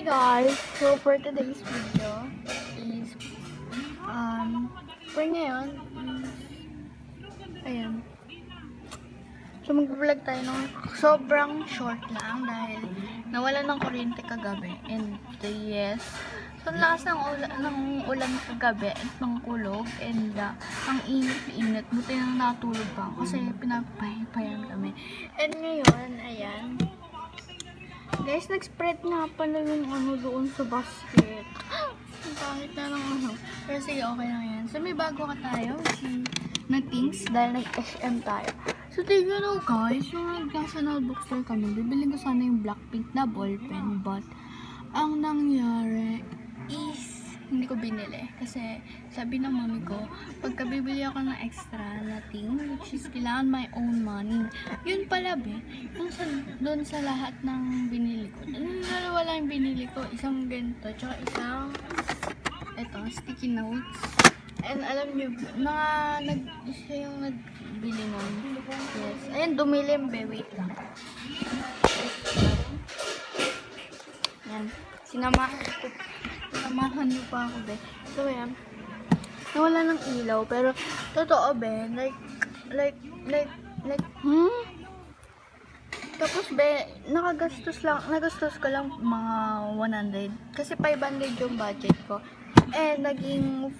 guys, so for today's video is for ngayon ayan, so mag-vlog tayo ng sobrang short lang dahil nawala ng kuryente kagabi and yes, so lakas ng ulan kagabi at ng kulog and ang init-init, buti nang natulog pa kasi pinapahipayan kami. And ngayon, ayan guys, nag-spread nga pala yung doon sa basket. Ang pangit na lang pero sige, okay lang yan. So may bago ka tayo na things dahil nag-SM tayo. So tignan nyo guys, yung nag-national bookstore kami, bibili ko sana yung Blackpink na ballpen, but ang nangyari is hindi ko binili kasi sabi ng mami ko pagka bibili ako ng extra na thing which is kailangan my own money. Yun pala doon sa lahat ng binili ko, dalawa lang yung binili ko, isang ganito tsaka isang sticky notes. And alam nyo, siya yung nagbili nun. Yes. Ayan, dumilim be, wait lang. Ayan, sinamahan nyo pa ako be. So ayan, nawala ng ilaw pero totoo be, tapos be, nagastos ko lang mga 100 kasi 500 yung budget ko and naging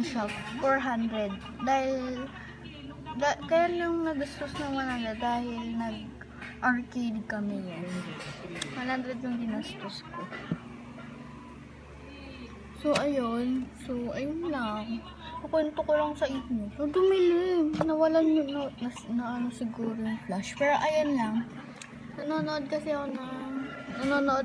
siya 400 dahil kaya yung nagastos ng 100 dahil nag-arcade kami yan. 100 yung ginastos ko. So ayun lang. Kukwento ko lang sa inyo. So dumilim. Nawalan yung na siguro yung flash. Pero ayan lang. Nanonood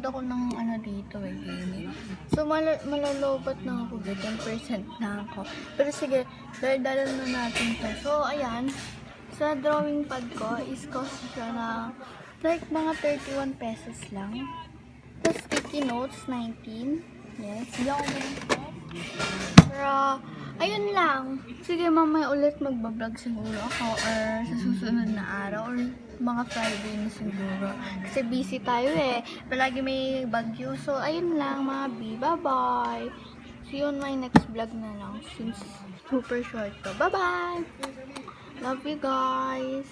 ako ng dito gaming. So malalobat na ako. 10% na ako. Pero sige, dalan na natin to. So ayan. Sa drawing pad ko is cost siya na like mga 31 pesos lang. Tapos sticky notes 19. Yes, hindi ako ganito. Pero, ayun lang. Sige, mamaya ulit magbablog siguro ako or sa susunod na araw or mga Friday na siguro. Kasi busy tayo palagi may bagyo. So, ayun lang mga B. Bye-bye. See you on my next vlog na lang since super short to. Bye-bye! Love you guys!